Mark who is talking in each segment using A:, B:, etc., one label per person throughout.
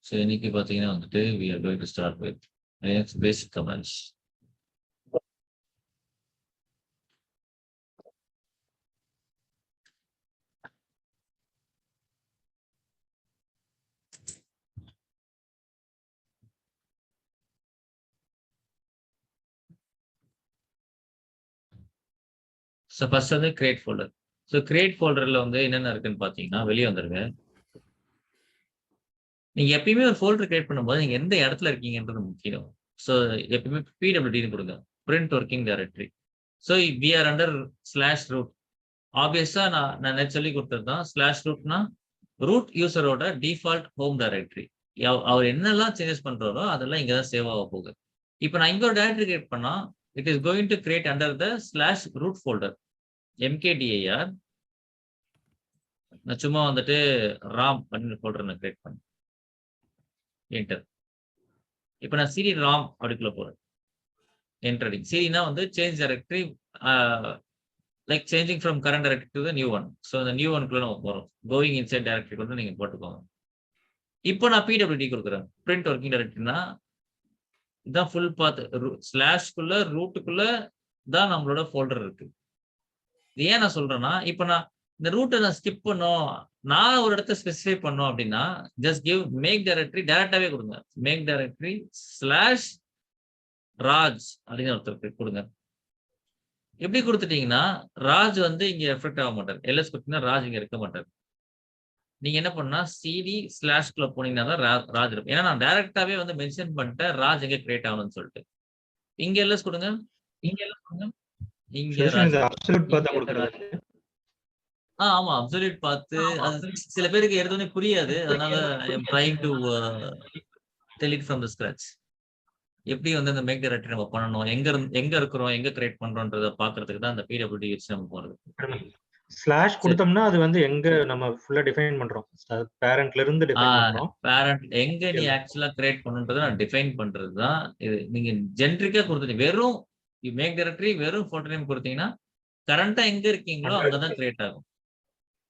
A: So இன்னைக்கு பார்த்தீங்கன்னா வந்துட்டு we are going to start with Linux basic commands. So first வந்து கிரியேட் ஃபோல்டர். ஸோ கிரியேட் ஃபோல்டர்ல வந்து என்னென்ன இருக்குன்னு பார்த்தீங்கன்னா வெளியே வந்துருங்க. நீங்க எப்பயுமே ஒரு ஃபோல்டர் கிரியேட் பண்ணும்போது நீங்க எந்த இடத்துல இருக்கீங்கன்றது முக்கியம். ஸோ எப்பயுமே பிடபிள்யூடின்னு கொடுங்க, print working directory. So we are under slash root. ஆப்வியஸா நான் நேத்து சொல்லி கொடுத்தது தான். ஸ்லாஷ் ரூட்னா ரூட் யூசரோட டிஃபால்ட் ஹோம் டைரக்டரி. அவர் என்னெல்லாம் சேஞ்சஸ் பண்றாரோ அதெல்லாம் இங்க தான் சேவ் ஆக போகுது. இப்போ நான் இங்க ஒரு டைரக்டரி கிரியேட் பண்ணா it is going to create under the slash root folder mkdir. நான் சும்மா வந்துட்டு ராம் அப்படின்னு ஃபோல்டர் நான் கிரியேட் பண்ணேன். என்டர். இப்போ நான் சிடி ராம் அப்படிக்குள்ள போறேன். என்டரிங். சிடினா வந்து change directory, like changing from current directory to the new one. So அந்த நியூ ஒன்குள்ள நம்ம போறோம். கோயிங் இன்சைட் டைரக்டரி வந்து நீங்க போட்டுக்கோங்க. இப்போ நான் பிடபிள்யூடி கொடுக்குறேன். பிரிண்ட் ஒர்க்கிங் டைரக்டரினா இதான் ஃபுல் பாத். ஸ்லாஷ்குள்ள ரூட்டுக்குள்ள தான் நம்மளோட ஃபோல்டர் இருக்கு. இது ஏன் நான் சொல்றேன்னா, இப்போ நான் இந்த ரூட்டை நான் ஸ்கிப் பண்ணோம், நான் ஒரு இடத்த ஸ்பெசிஃபை பண்ணோம் அப்படின்னா ஜஸ்ட் கிவ் மேக் டைரக்டரி டைரக்டாவே கொடுங்க. மேக் டைரக்டரி ஸ்லாஷ் ராஜ் அப்படின்னு ஒருத்தருக்கு கொடுங்க. எப்படி கொடுத்துட்டீங்கன்னா ராஜ் வந்து இங்க எஃபெக்ட் ஆக மாட்டார். எல்எஸ் கொடுத்தீங்கன்னா ராஜ் இங்க இருக்க மாட்டார். நீங்க என்ன பண்ணா சிடி ஸ்லாஷ்குள்ள போனீங்கன்னா தான் ராஜ் இருக்கும். ஏன்னா நான் டைரக்டாவே வந்து மென்ஷன் பண்ணிட்டேன் ராஜ் எங்க கிரியேட் ஆகணும்னு சொல்லிட்டு. இங்க எல்எஸ் கொடுங்க, இங்க எல்எஸ் கொடுங்க, இங்க ராஜ். ஆமா அப்சல்யூட் பார்த்து அது சில பேருக்கு எடுத்தோடனே புரியாது. அதனால I am trying to tell it from the scratch. எப்படி வந்து இந்த மேக் டைரக்டரி நம்ம பண்ணணும், எங்க இருக்கிறோம், எங்க கிரியேட் பண்றோம்ன்றத பாக்குறதுக்கு தான் அந்த பிடபிள்யூடி யூஸ் நம்ம போறது.
B: ஸ்லாஷ் கொடுத்தோம்னா அது வந்து எங்க நம்ம ஃபுல்லா டிஃபைன் பண்றோம். பேரண்ட்ல இருந்து டிஃபைன் பண்றோம்.
A: பேரண்ட் எங்க நீ ஆக்சுவலா கிரியேட் பண்ணணும்ன்றத நான் டிஃபைன் பண்றது தான் இது. நீங்க ஜென்ரிக்கா கொடுத்துட்டீங்க வெறும் மேக் டைரக்டரி வெறும் ஃபோல்டர் நேம் கொடுத்தீங்கன்னா கரண்டா எங்க இருக்கீங்களோ அங்கதான் கிரியேட் ஆகும்.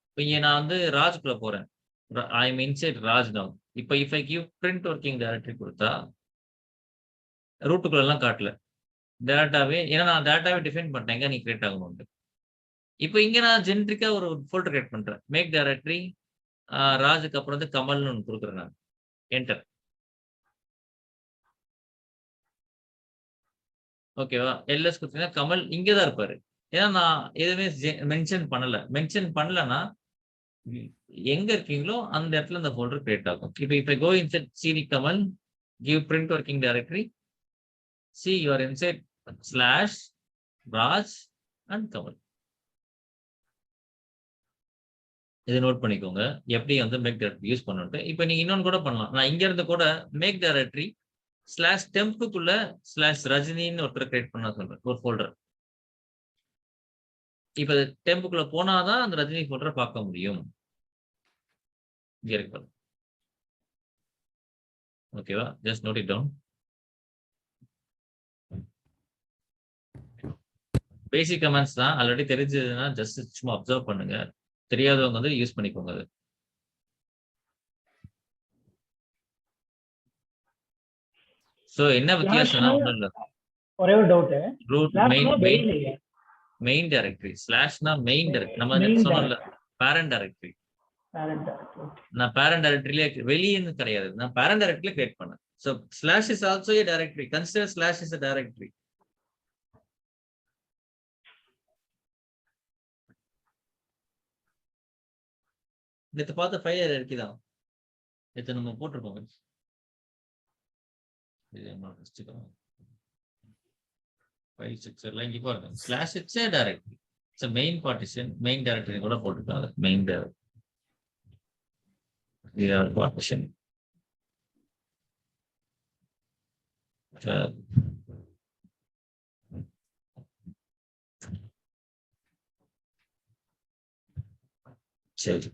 A: இப்போ இங்க நான் வந்து ராஜ்குள்ள போறேன். ஐ எம் இன்சைட் ராஜ் நவ். இப்போ if I give print working directory கொடுத்தா ரூட்டுக்குள்ள எல்லாம் காட்டல. டேட்டாவே ஏன்னா நான் டேட்டாவே டிஃபைன் பண்ணிட்டேன் எங்க நீ கிரியேட் ஆகணும்னு. இப்போ இங்க நான் ஜென்ரிக்கா ஒரு ஃபோல்டர் கிரியேட் பண்றேன். மேக் டைரக்டரி ராஜுக்கு அப்புறம் வந்து கமல்னு ஒன்று கொடுக்குறேன் நான். என்டர். ஓகேவா? எல்எஸ் கொடுத்தீங்கன்னா கமல் இங்கதான் இருப்பாரு. ஏன்னா நான் எதுவுமே மென்ஷன் பண்ணல. மென்ஷன் பண்ணலன்னா எங்க இருக்கீங்களோ அந்த இடத்துல இந்த ஃபோல்டர் கிரியேட் ஆகும். இப்போ இப்போ go inside CD Kamal, give print working directory, see you are inside slash Raj and Kamal. இதை நோட் பண்ணிக்கோங்க எப்படி வந்து மேக் டைரக்டரி யூஸ் பண்ணிட்டு. இப்போ நீங்க இன்னொன்னு கூட பண்ணலாம். நான் இங்க இருந்து கூட மேக் டைரக்டரி ஸ்லாஷ் டெம்புக்குள்ள ஸ்லாஷ் ரஜினின்னு ஒருத்தர் கிரியேட் பண்ண சொல்றேன் ஒரு ஃபோல்டர். இப்போ டெம்புக்குள்ள போனாதான் அந்த ரஜினி ஃபோல்டரை பார்க்க முடியும். இங்க இருக்கு. ஓகேவா? Just note it down. Basic commands தான். ஆல்ரெடி தெரிஞ்சதுன்னா ஜஸ்ட் சும்மா அப்சர்வ் பண்ணுங்க. தெரியாதவங்க வந்து யூஸ் பண்ணிக்கோங்க அது. சோ என்ன வித்தியாசம்னா ஒண்ணும் இல்ல.
C: ஒரே ஒரு டவுட்.
A: ரூட் மெயின் டைரக்டரி ஸ்லாஷ்னா மெயின் டைரக்டரி. நம்ம சொன்னோம்ல பேரண்ட் டைரக்டரி. நான் பேரண்ட் டைரக்டரியிலே வெளியேன்னு கிடையாது. நான் பேரண்ட் டைரக்டரியில கிரியேட் பண்ணேன். So slash is also a directory. Consider slash is a directory. நேத்து பார்த்த ஃபைல் இருக்குதான். நேத்து நம்ம போட்டிருக்கோம். ஃபைல் ஸ்ட்ரக்சர்ல இங்க பாருங்க. Slash it's a directory. It's a main partition. Main directory கூட போட்டுருக்காங்க. Main directory. partition. சரி.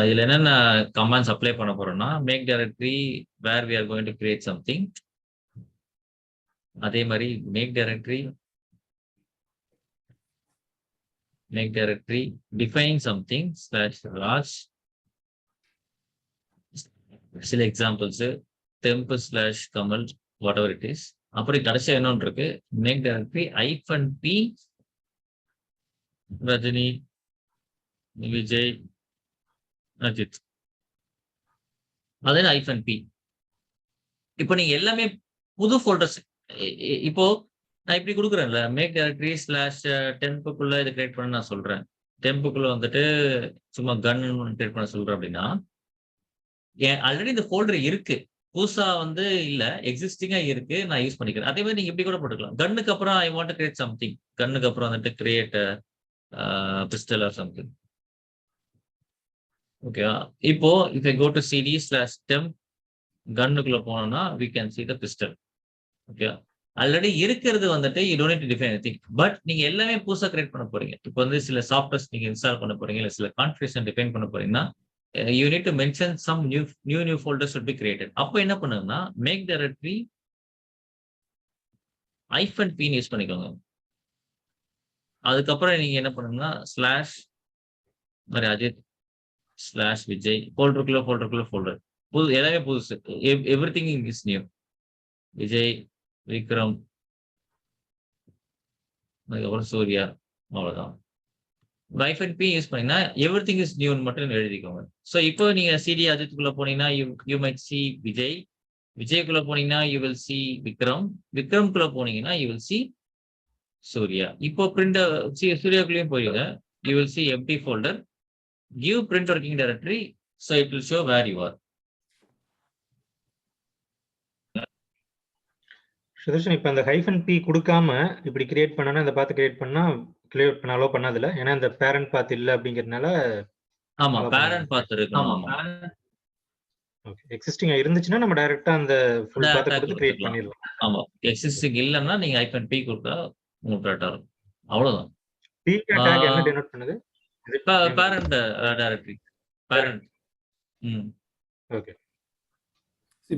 A: இதுல என்னென்ன கமாண்ட்ஸ் அப்ளை பண்ண போறோம்னா make directory where we are going to create something. அதே மாதிரி make directory define something slash Raj சில examples temp slash Kamal whatever it is. அப்படி கடைசியா இன்னொன்று இருக்கு, make directory -p Rajini, Vijay, Ajith. அது -p. இப்போ நீங்க எல்லாமே புது ஃபோல்டர்ஸ். இப்போ நான் இப்படி கொடுக்குறேன்ல, மேக் டைரக்டரி ஸ்லாஷ் டெம்புக்குள்ள இதை கிரியேட் பண்ண நான் சொல்றேன். டெம்புக்குள்ள வந்துட்டு சும்மா கன் கிரியேட் பண்ண சொல்றேன் அப்படின்னா, ஆல்ரெடி இந்த ஃபோல்டர் இருக்கு. புதுசா வந்து இல்ல, எக்ஸிஸ்டிங்கா இருக்கு. நான் யூஸ் பண்ணிக்கிறேன். அதே மாதிரி நீங்க இப்படி கூட போட்டுக்கலாம். கன்னுக்கு அப்புறம் I want to create something. கன்னுக்கு அப்புறம் வந்துட்டு கிரியேட் பிஸ்டல் ஆர் சம்திங். ஓகேவா? இப்போ if I go to cd slash temp கன்னுக்குள்ள போனோம்னா we can see the pistol. Okay, already இருக்கிறது வந்துட்டு you don't need to define anything. But நீங்க எல்லாமே புதுசா கிரியேட் பண்ண போறீங்க. இப்போ வந்து சில சாஃப்ட்வேர்ஸ் நீங்க இன்ஸ்டால் பண்ண போறீங்க, இல்ல சில கான்ஃபிகரேஷன் டிஃபைன் பண்ண போறீங்கன்னா you need to mention some new folders would be created. அப்போ என்ன பண்ணுங்கன்னா மேக் டைரக்டரி -p யூஸ் பண்ணிக்கோங்க. அதுக்கப்புறம் நீங்க என்ன பண்ணுங்கன்னா ஸ்லாஷ் மாதிரி அஜித் ஸ்லாஷ் விஜய் ஃபோல்டருக்குள்ள ஃபோல்டர் புது எல்லாமே புதுசு. Everything is new. Vijay, Vikram, அதுக்கப்புறம் சூர்யா, அவ்வளவுதான். -p யூஸ் பண்ணீங்கன்னா எவ்ரிதிங் இஸ் நியூன்னு மட்டும் எழுதிக்கோங்க. ஸோ இப்போ நீங்க சிடி அஜித்துக்குள்ள போனீங்கன்னா யூ மைட் சி விஜய், விஜய்க்குள்ள போனீங்கன்னா யூ வில் சி விக்ரம், விக்ரம்குள்ள போனீங்கன்னா யூ வில் சி சூர்யா. இப்போ பிரிண்ட் சூர்யாக்குள்ளேயும் போயிருங்க, you will see empty folder, give print working directory, so it will show where you are.
B: Sudarshan, இப்ப அந்த -p கொடுக்காம இப்படி கிரியேட் பண்ணனா இத பார்த்து கிரியேட் பண்ணா கிரியேட் பண்ண அலோ பண்ணாதுல, ஏன்னா இந்த பேரண்ட் பாத் இல்ல அப்படிங்கிறதுனால.
A: ஆமா, பேரண்ட் பாத் இருக்கணும். ஆமா,
B: ஓகே. எக்ஸிஸ்டிங்கா இருந்துச்சுன்னா நம்ம டைரக்ட்டா அந்த ஃபுல் பாத் கொடுத்து கிரியேட் பண்ணிடலாம்.
A: ஆமா, எக்ஸிஸ்டிங் இல்லன்னா நீங்க -p கொடுத்தா உங்களுக்கு கரெக்ட்டா இருக்கும். அவ்வளவுதான்.
B: p டேக் என்ன டினோட் பண்ணுது?
A: Parent directory, parent.
B: ஓகே.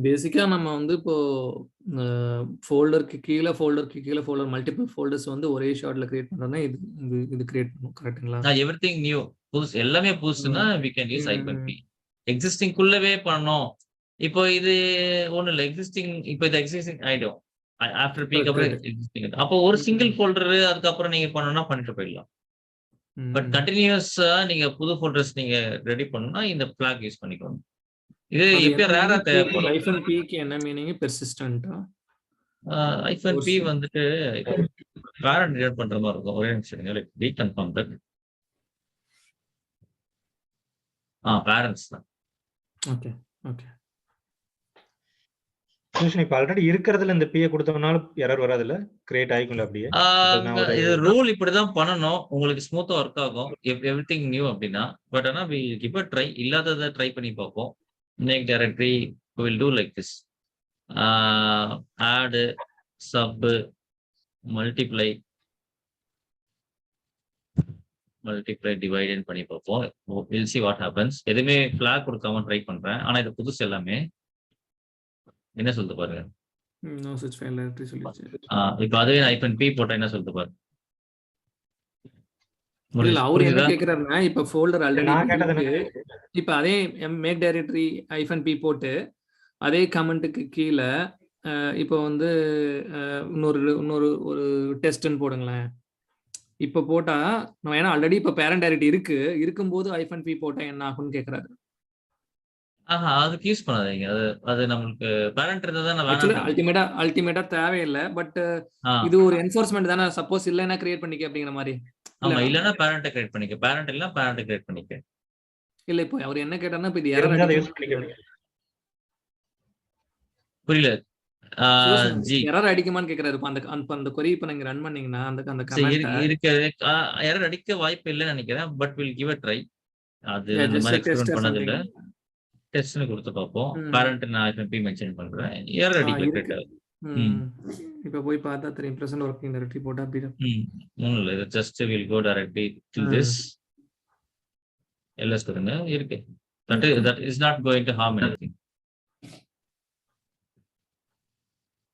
C: பேசிக்கா நம்ம வந்து இப்போ ஃபோல்டருக்கு கீழ மல்டிபிள் ஃபோல்டர்ஸ் வந்து ஒரே ஷாட்ல கிரியேட் பண்றோம்னா இது கிரியேட் பண்ணும். கரெக்ட்டுங்களா?
A: எவ்ரிதிங் நியூ, புதுசு, எல்லாமே புதுசுனா we can use -p. Existing குள்ளவே பண்ணோம். இப்போ இது ஒண்ணு இல்ல, எக்ஸிஸ்டிங் இப்போ இது எக்ஸிஸ்டிங் ஆயிடும். ஆஃப்டர் p அப்புறம் எக்ஸிஸ்டிங். அப்போ ஒரு சிங்கிள் ஃபோல்டர் அதுக்கப்புறம் நீங்க பண்ணனும்னா பண்ணிட்டு போயிடலாம். பட் கண்டினியூஸா நீங்க புது ஃபோல்டர்ஸ் நீங்க ரெடி பண்ணனும்னா இந்த ஃபிளாக் யூஸ் பண்ணிக்கோங்க. இது எப்ப ரேரா தேவைப்படும்.
C: -p க்கு என்ன மீனிங்? பெர்சிஸ்டன்ட்டா?
A: -p வந்துட்டு பேரண்ட் கிரியேட் பண்ற மாதிரி இருக்கும். ஒரே நிமிஷம் இருங்க, லைக் ரீகன்ஃபார்ம் தட். பேரண்ட்ஸ் தான்.
C: ஓகே.
B: சுதர்ஷன், இப்ப ஆல்ரெடி இருக்கிறதுல இந்த p கொடுத்தோம்னாலும் எரர் வராதுல்ல? கிரியேட் ஆயிக்கும்ல அப்படியே?
A: இது ரூல் இப்படிதான் பண்ணணும். உங்களுக்கு ஸ்மூத்தா ஒர்க் ஆகும் எவ்ரிதிங் நியூ அப்படின்னா. பட் ஆனா we give a try. இல்லாததை ட்ரை பண்ணி பார்ப்போம். Make directory will do like this. add, sub, multiply, divide பண்ணி பார்ப்போம். we'll see what happens. எதுவுமே flag கொடுக்காம ட்ரை பண்றேன். ஆனா இது புதுசு எல்லாமே. என்ன சொல்லுது பாருங்க.
C: நோ such file directory சொல்லிச்சு.
A: இப்போ அதுவே -p போட்டா என்ன சொல்லுது பாருங்க.
C: இல்ல, அவர் என்ன கேக்குறாருன்னா, இப்ப ஃபோல்டர் ஆல்ரெடி இருக்கு. இப்ப அதே மேக் டைரக்டரி -p போட்டு அதே கமெண்ட்டுக்கு கீழ இப்போ வந்து இன்னொரு ஒரு டெஸ்ட்ன்னு போடுங்களேன். இப்ப போட்டா நம்ம, ஏன்னா ஆல்ரெடி இப்ப பேரண்ட் டைரக்டரி இருக்கும்போது -p போட்டா என்ன ஆகும்னு கேக்குறாரு.
A: அதுக்கு யூஸ் பண்ணாதீங்க. அது நமக்கு பேரண்ட் இருந்தா தான் வேணாம்.
C: அல்டிமேட்டா தேவையில்லை. பட் இது ஒரு என்ஃபோர்ஸ்மென்ட் தானே. சப்போஸ் இல்லைன்னா கிரியேட் பண்ணிக்க அப்படிங்கிற மாதிரி.
A: ஆமா, இல்லன்னா பேரண்ட் கிரியேட் பண்ணிக்க. பேரண்ட் இல்ல பேரண்ட் கிரியேட் பண்ணிக்க.
C: இல்ல, இப்போ அவர் என்ன கேட்டாருன்னா, இப்போ இது எரர்
B: யூஸ் பண்ணிக்க.
A: புரியல.
C: எரர் அடிக்குமான்னு கேக்குறாரு. அந்த query இப்ப நீங்க ரன் பண்ணீங்கன்னா அந்த கமெண்ட்
A: இருக்கு. எரர் அடிக்க வாய்ப்பு இல்லைன்னு நினைக்கிறேன். But will give a try. அது இந்த மாதிரி எக்ஸ்பெரிமென்ட் பண்ணது இல்ல. டெஸ்ட்னு கொடுத்து பார்ப்போம். பேரண்ட் நான் -p மென்ஷன் பண்றேன். எரர் அடிக்கல.
C: இப்ப போய் பார்த்தா தெரியும். பிரசன்ட் வர்க்கிங் டைரக்டரி போட்டா அப்படி
A: ஒண்ணும் இல்ல. இது just will go directly to this ls கொடுங்க. இருக்கு. that is not going to harm anything.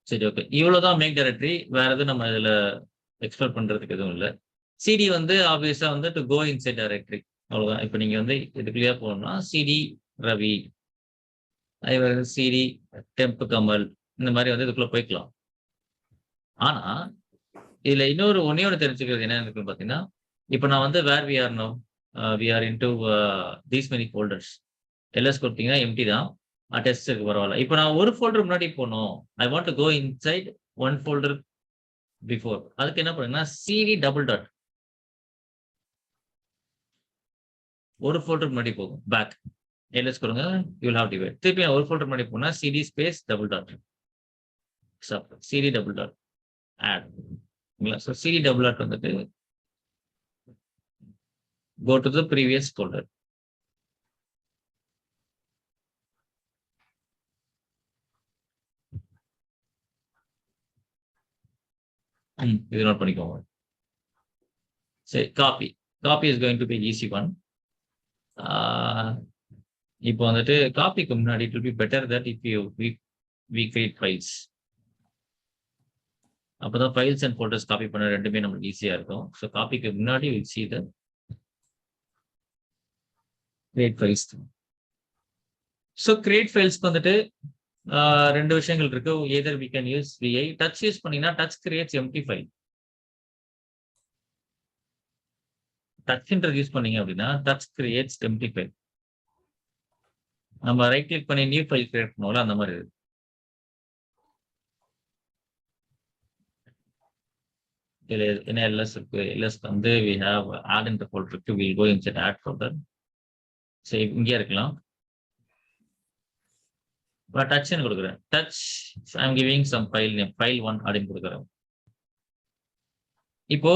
A: சரி, ஓகே. இவ்வளவுதான் மேக் டைரக்டரி. வேற எதுவும் நம்ம இதுல எக்ஸ்ப்ளோர் பண்றதுக்கு எதுவும் இல்ல. சிடி வந்து ஆப்வியஸா வந்து டு கோ இன்சைட் டைரக்டரி. அவ்வளவுதான். இப்போ நீங்க வந்து இதுக்குள்ளேயே போகணும்னா CD Ravi CD temp Kamal இந்த மாதிரி வந்து இதுக்குள்ள போய்க்கலாம். ஆனா இதுல இன்னொரு ஒன்னே தெரிஞ்சுக்கிறது என்ன இருக்குன்னு பாத்தீங்கன்னா, இப்ப நான் வந்து where we are no we are into these many folders. LS கொடுத்தீங்கன்னா எம்டி தான். டெஸ்ட் இருக்கு பரவாயில்ல. இப்ப நான் ஒரு ஃபோல்டர் முன்னாடி போகணும். I want to go inside one folder before. அதுக்கு என்ன பண்ணுங்கன்னா சிடி டபுள் டாட் ஒரு ஃபோல்டர் முன்னாடி போகும். பேக் எல்எஸ் கொடுங்க, யூ வில் ஹேவ் டிவைட். திருப்பி ஒரு ஃபோல்டர் முன்னாடி போனா CD space double dot CD double dot add. So CD double dot வந்துட்டு go to the previous folder. இது நோட் பண்ணிக்கோங்க. சரி, copy is going to be easy one. இப்போ வந்துட்டு காப்பிக்கு முன்னாடி it will be better that if you we create files. அப்போதான் files and folders copy பண்ண ரெண்டுமே நம்மளுக்கு ஈஸியா இருக்கும். ஸோ காப்பிக்கு முன்னாடி will see the create files. So create ஃபைல்ஸ்க்கு வந்துட்டு ரெண்டு விஷயங்கள் இருக்கு. Either we can use vi. Touch use பண்ணீங்கன்னா touch creates empty file. Touch use பண்ணீங்க அப்படின்னா டச் கிரியேட்ஸ் எம்டி ஃபைல். நம்ம ரைட் கிளிக் பண்ணி நியூ ஃபைல் கிரியேட் பண்ணுவோம்ல, அந்த மாதிரி இருக்கு. இதுல என்ன எல்எஸ் இருக்கு? எல்எஸ் வந்து we have add in the folder இருக்கு. we'll go inside add folder. சரி, இங்கே இருக்கலாம். டச்னு கொடுக்குறேன். Touch I am giving some file name file 1 அப்படின்னு கொடுக்குறேன். இப்போ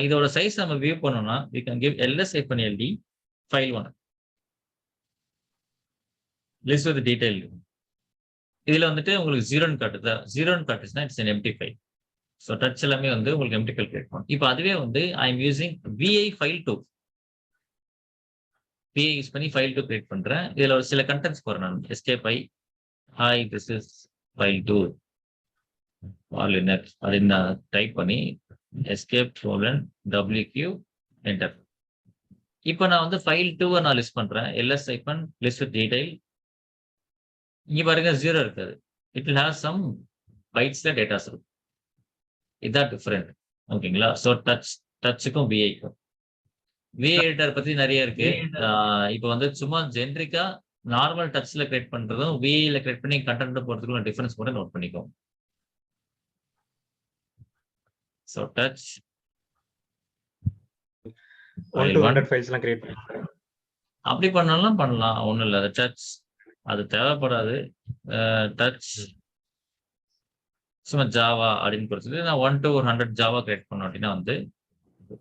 A: இதோட சைஸ் நம்ம வியூ பண்ணோம்னா we can give ls-ld file 1 list with detail. இதுல வந்துட்டு உங்களுக்கு 0ன்னு காட்டுதா? 0ன்னு காட்டுச்சுன்னா it's an empty file. So touch எல்லாமே வந்து உங்களுக்கு empty file கிரியேட் பண்ணும். இப்போ அதுவே வந்து I am using vi file 2 vi use பண்ணி file 2 கிரியேட் பண்றேன். இதுல ஒரு சில கண்டென்ட்ஸ் போறேன் நான். escape i hi this is file 2 all in it அப்படின்னு நான் டைப் பண்ணி escape wq enter. இப்போ நான் வந்து ஃபைல் 2 நான் லிஸ்ட் பண்றேன். ls list with detail. இங்க பாருங்க 0 இருக்காது. இட் will have some bytesல டேட்டாஸ் இருக்கும். இதான் டிஃபரெண்ட். ஓகேங்களா? ஸோ டச்சுக்கும் விஐக்கும் விஐ எடிட்டர் பத்தி நிறைய இருக்கு. இப்போ வந்து சும்மா ஜென்ரிக்கா நார்மல் டச்ல கிரியேட் பண்றதும் விஐல கிரியேட் பண்ணி கண்டென்ட் போறதுக்குள்ள டிஃபரன்ஸ் கூட நோட் பண்ணிக்கோங்க. ஸோ டச்
B: 100 ஃபைல்ஸ் எல்லாம் கிரியேட் பண்ணுங்க.
A: அப்படி பண்ணலாம் ஒன்றும் இல்லை. அது டச் அது தேவைப்படாது. டச் சும்மா ஜாவா அப்படின்னு கொடுத்துட்டு நான் 1 to 100 ஜாவா கிரியேட் பண்ணோம் அப்படின்னா வந்து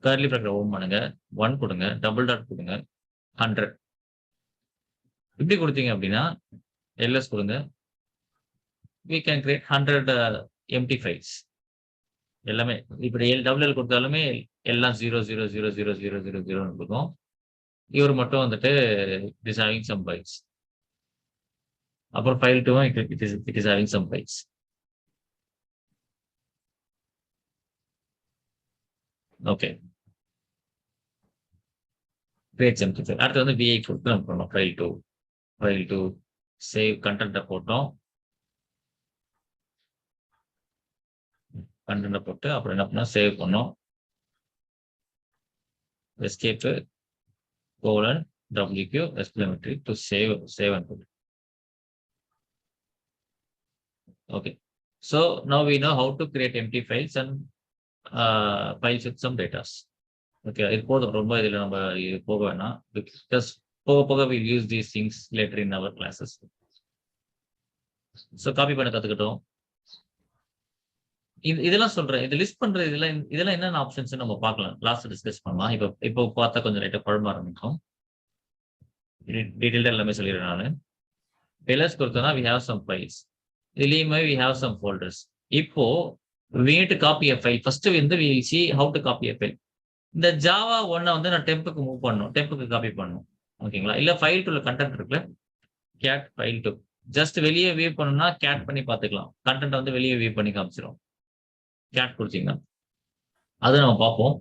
A: கர்லி ப்ராக்கெட் ஓபன் பண்ணுங்க, 1 கொடுங்க, டபுள் டாட் கொடுங்க, 100 இப்படி கொடுத்தீங்க அப்படின்னா எல்எஸ் கொடுங்க. we can create 100 empty files. எல்லாமே இப்படி டபுள் கொடுத்தாலுமே எல்லாம் 0 இருக்கும். இவர் மட்டும் வந்துட்டு it is having some bytes. அப்புறம் file 2 it is having some bytes. Okay, create empty file. அடுத்து வந்து விஐ கொடுத்து நம்ம பண்ணோம். ஃபைல் 2 சேவ் கண்டென்ட்டை போட்டோம். கண்டென்ட்டை போட்டு அப்புறம் என்ன பண்ணோம், சேவ் பண்ணோம். Escape wq exclamatory to save and put. Okay, so now we know how to create empty files and files with some data. Okay, இது போதும். ரொம்ப இதுல நம்ம போக வேணாம். Because போக we'll use these things later in our classes. So copy பண்ண கத்துக்கிட்டோம். இதெல்லாம் சொல்றேன். இது லிஸ்ட் பண்ற இதெல்லாம் என்னென்ன ஆப்ஷன்ஸ் நம்ம பார்க்கலாம். லாஸ்ட் டிஸ்கஸ் பண்ணலாம். இப்போ பார்த்தா கொஞ்சம் லைட்டா குழம்ப ஆரம்பிக்கும். டீடைல்டா எல்லாமே சொல்லிடுறேன் நானு. ls கொடுத்தோம்னா we have some files. இதுலயுமே we have some folders. இப்போ we need to copy a file. First வந்து we will see how to copy a file. இந்த ஜாவா 1 வந்து நான் டெம்புக்கு மூவ் பண்ணணும், டெம்புக்கு காப்பி பண்ணணும். ஓகேங்களா? இல்ல ஃபைல் 2ல கண்டென்ட் இருக்குல்ல, cat file 2 ஜஸ்ட் வெளியே வியூ பண்ணணும்னா கேட் பண்ணி பார்த்துக்கலாம். கண்டென்ட் வந்து வெளியே வியூ பண்ணி காமிச்சிடும். கேட் கொடுத்தீங்கன்னா அதை நம்ம பார்ப்போம்.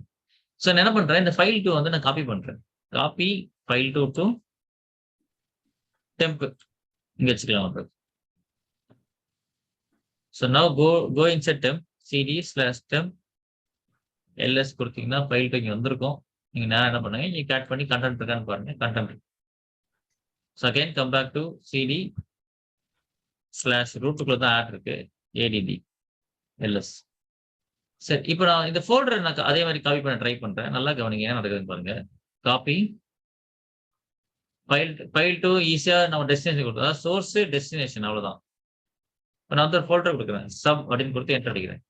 A: ஸோ நான் என்ன பண்றேன், இந்த ஃபைல் 2 வந்து நான் காப்பி பண்றேன். Copy file 2 to temp. இங்க வச்சுக்கலாம். So now go inside temp cd/temp ls கொடுத்தீங்கன்னா ஃபைல் இங்கே வந்திருக்கும். நீங்க நேரம் என்ன பண்ணுங்க, இங்க கேட் பண்ணி கண்டென்ட் இருக்கான்னு பாருங்க. Content. So again come back to cd/rootக்குள்ள தான் ஆட் இருக்கு add ls. சரி, இப்போ நான் இந்த ஃபோல்டர் நான் அதே மாதிரி காப்பி பண்ண ட்ரை பண்றேன். நல்லா கவனிங்க என்ன நடக்குதுன்னு பாருங்க. காப்பி ஃபைல் டு ஈஸியா நம்ம டெஸ்டினேஷன் கொடுத்தா சோர்ஸ் டெஸ்டினேஷன் அவ்வளவுதான். இப்போ நான் வந்து ஒரு ஃபோல்டர் கொடுக்குறேன், சப் அப்படின்னு கொடுத்து என்டர் அடிக்கிறேன்.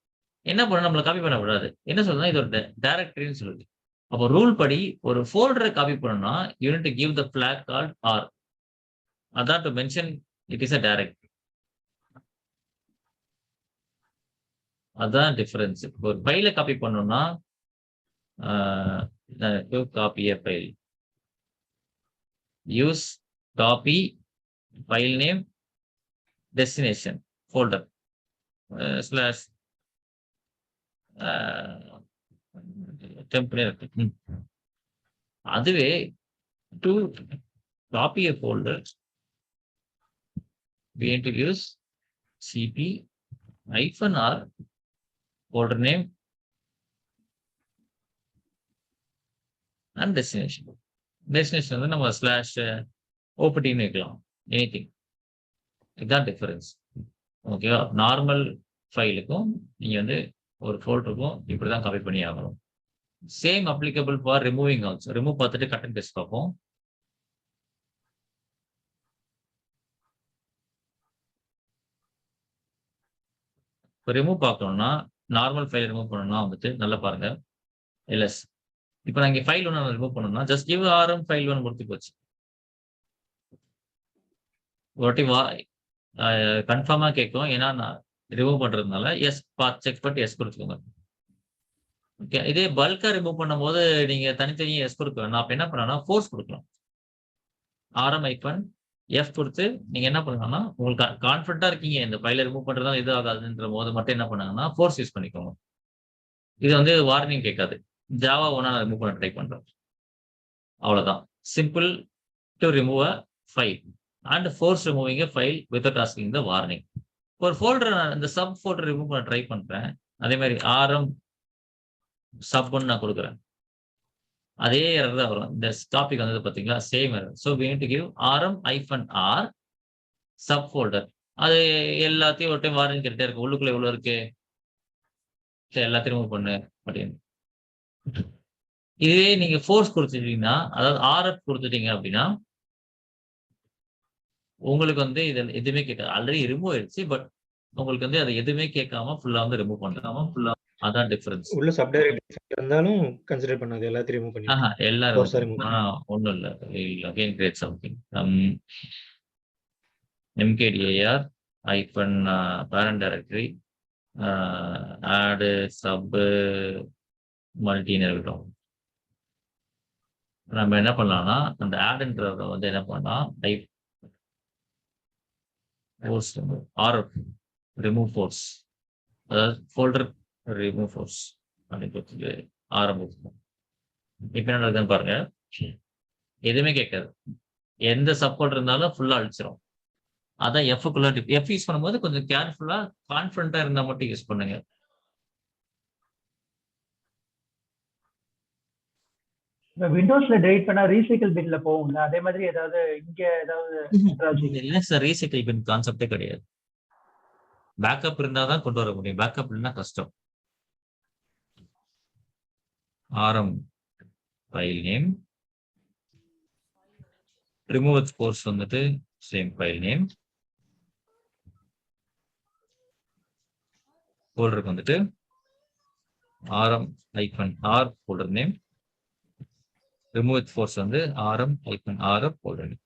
A: என்ன பண்ண நம்மளை காப்பி பண்ண விடாது. என்ன சொல்றதுன்னா இது ஒரு டைரக்டரின்னு சொல்லுது. அப்போ ரூல் படி ஒரு ஃபோல்டரை காப்பி பண்ணணும்னா you need to give the flag called R. அதான் to mention it is a directory. அதான் டிஃபரன்ஸ். ஒரு ஃபைலை காப்பி பண்ணணும்னா copy a file, use copy file name destination folder slash template இருக்கு. அதுவே to copy a folder we need to use cp-r folder name and destination. Destination வந்து நம்ம slash ஓபிடின்னு வைக்கலாம். Anything. இதுதான் டிஃபரன்ஸ். ஓகேவா? நார்மல் ஃபைலுக்கும் நீங்க வந்து ஒரு ஃபோல்டருக்கும் இப்படிதான் காப்பி பண்ணி ஆகணும். Same applicable for removing also. Remove பார்த்துட்டு கட் அண்ட் பேஸ்ட் பார்ப்போம். இப்போ ரிமூவ் பார்க்கணும்னா நார்மல் ஃபைல் ரிமூவ் பண்ணணும்னா வந்துட்டு நல்லா பாருங்க. எல்எஸ். இப்போ நான் இங்கே ஃபைல் ஒன்று ரிமூவ் பண்ணணும்னா ஜஸ்ட் கிவ் ஆர்எம் ஃபைல் ஒன்று கொடுத்து போச்சு. ஒரு வாட்டி கன்ஃபார்மாக கேட்கும். ஏன்னா நான் ரிமூவ் பண்ணுறதுனால எஸ் செக் பண்ணிட்டு எஸ் கொடுத்துக்கோங்க. ஓகே. இதே பல்காக ரிமூவ் பண்ணும்போது நீங்கள் தனித்தனியாக எஸ் கொடுக்க வேணாம். அப்போ என்ன பண்ணணும்னா ஃபோர்ஸ் கொடுக்கலாம். RM-F கொடுத்து நீங்கள் என்ன பண்ணணும்னா உங்களுக்கு கான்ஃபிடண்ட்டாக இருக்கீங்க இந்த ஃபைலை ரிமூவ் பண்ணுறதா இது ஆகாதுன்ற போது மட்டும் என்ன பண்ணாங்கன்னா ஃபோர்ஸ் யூஸ் பண்ணிக்கோங்க. இது வந்து வார்னிங் கேட்காது. ஜாவா ஒன்றா நான் ரிமூவ் பண்ண ட்ரை பண்ணுறேன். அவ்வளோதான். Simple to remove a file and force removing a file without asking the warning. ஒரு ஃபோல்டர் நான் இந்த சப் ஃபோல்டர் ரிமூவ் பண்ண ட்ரை பண்ணுறேன். அதே மாதிரி RM சப்னு நான் கொடுக்குறேன். அதே எரர் தான் வரும். இந்த டாபிக் வந்தது பார்த்தீங்களா? Same error. So we need to give RM-R sub folder. அது எல்லாத்தையும் ஒரு டைம் வார்னிங் கேட்டுட்டே இருக்கு. உள்ளுக்குள்ள எவ்வளோ இருக்கு, சரி எல்லாத்தையும் ரிமூவ் பண்ணு அப்படின்னு. இதுவே நீங்க ஃபோர்ஸ் கொடுத்துட்டீங்கன்னா, அதாவது RF கொடுத்துட்டீங்க அப்படின்னா உங்களுக்கு வந்து இதில் எதுவுமே கேட்காது. ஆல்ரெடி ரிமூவ் ஆயிடுச்சு. பட் உங்களுக்கு வந்து அதை எதுவுமே கேட்காம ஃபுல்லா வந்து ரிமூவ் பண்ணாம ஃபுல்லா. அதான் டிஃபரன்ஸ்.
B: உள்ள சப்டைரக்டரி இருந்தாலும் கன்சிடர் பண்ணாது. எல்லாத்தையும் ரிமூவ் பண்ணி
A: எல்லாரும் ஒன்றும் இல்லை. Again create something mkdir parent directory add sub multiன்னு இருக்கட்டும். நம்ம என்ன பண்ணலாம்னா அந்த ஆட்ன்றத வந்து என்ன பண்ணலாம், type force RF remove force, அதாவது ஃபோல்டர் ரிமூவ் ஃபோர்ஸ் அப்படின்னு ஆரம்பிக்கும். இப்போ என்ன நடக்குதுன்னு பாருங்க. எதுவுமே கேட்காது. எந்த சப்போர்ட் இருந்தாலும் ஃபுல்லா அழிச்சிடும். அதான் எஃப்க்குள்ள எஃப் யூஸ் பண்ணும்போது கொஞ்சம் கேர்ஃபுல்லா கான்ஃபிடண்டா இருந்தா மட்டும் யூஸ் பண்ணுங்க.
D: விண்டோஸ்ல டெலிட் பண்ணா ரீசைக்கிள் பின்ல போகும்ல, அதே மாதிரி ஏதாவது இங்க ஏதாவது
A: இல்ல சார், ரீசைக்கிள் பின் கான்செப்டே கிடையாது. பேக்கப் இருந்தா தான் கொண்டு வர முடியும். பேக்கப் இல்லைன்னா கஷ்டம். RM file name, remove force வந்துட்டு சேம் ஃபைல் நேம், ஃபோல்டருக்கு வந்துட்டு RM-R folder name, remove force வந்து RM-R ஃபோல்டர் நேம்.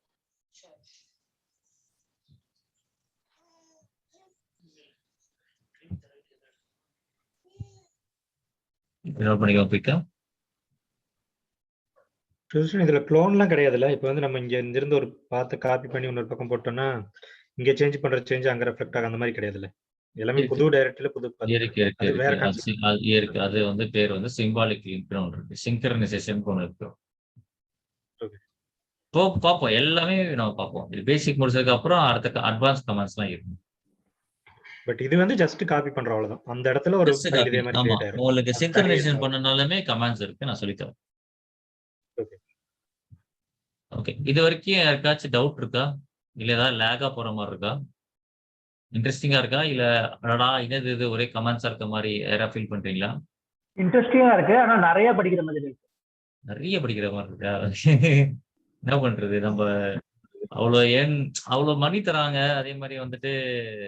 A: நோட் பண்ணிக்கோ குயிக்கா.
B: இதுல க்ளோன்லாம் கிடையாதுல்ல. இப்போ வந்து நம்ம இங்க இருந்து ஒரு பார்த்து காப்பி பண்ணி இன்னொரு பக்கம் போட்டோம்னா இங்க சேஞ்ச் பண்ற சேஞ்ச் அங்க ரெஃப்ளெக்ட் ஆக அந்த மாதிரி கிடையாதுல்ல. எல்லாமே புது டைரக்டரியில புது
A: இருக்கு. அது வந்து பேர் வந்து சிம்பாலிக் லிங்க்னு ஒன்று இருக்கு. சிங்க்ரனைசேஷன் ஒன்று இருக்கு. பார்ப்போம். எல்லாமே நம்ம பார்ப்போம். இது பேசிக் முடிச்சதுக்கு அப்புறம் அடுத்த அட்வான்ஸ் கமெண்ட்ஸ்லாம் இருக்கும்.
B: பட் இது வந்து ஜஸ்ட் காப்பி பண்றோம் அவ்வளவுதான். அந்த இடத்துல ஒரு
A: ஜஸ்ட்
B: ஃபைல்
A: காப்பி.
B: இதே மாதிரி
A: ஆமா.
B: கிரியேட் ஆயிரும்.
A: உங்களுக்கு
B: அது தனி
A: சிங்க்ரனைசேஷன்
B: file.
A: பண்ணனாலுமே கமெண்ட்ஸ் இருக்கு. நான் சொல்லித் தரேன்.
B: Okay.
A: ஓகே. இது வரைக்கும் யாருக்காச்சும் டவுட் இருக்கா? இல்ல ஏதாவது லேகா போற மாதிரி இருக்கா? இன்ட்ரெஸ்டிங்கா இருக்கா? இல்ல அடடா என்னது இது ஒரே கமெண்ட்ஸா இருக்க மாதிரி யாரா ஃபீல் பண்றீங்களா?
D: இன்ட்ரெஸ்டிங்கா இருக்கு, ஆனா நிறைய படிக்கிற மாதிரி இருக்கு.
A: நிறைய படிக்கிற மாதிரி இருக்கா? என்ன பண்றது? நம்ம அவ்வளவு மணி தராங்க. அதே மாதிரி வந்துட்டு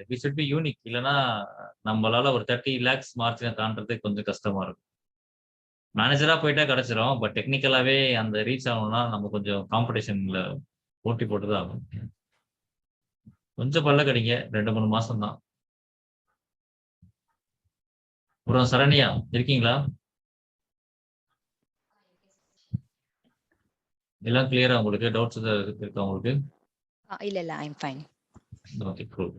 A: வி ஷுட் பி யூனிக். இல்லைன்னா நம்மளால ஒரு 30 lakhs மார்ஜினை தாண்டறது கொஞ்சம் கஷ்டமா இருக்கும். மேனேஜரா போயிட்டா கிடைச்சிரும். பட் டெக்னிக்கலாவே அந்த ரீச் ஆகணும்னா நம்ம கொஞ்சம் காம்படிஷன்ல போட்டி போட்டுதான் ஆகணும். கொஞ்சம் பல்ல கடிங்க. 2-3 மாசம் தான். அப்புறம் சரண்யா இருக்கீங்களா? எல்லாம் கிளியரா உங்களுக்கு? டவுட்ஸ் ஏதாவது இருக்கா உங்களுக்கு?
E: இல்ல, ஐ அம் ஃபைன்.
A: Okay, cool.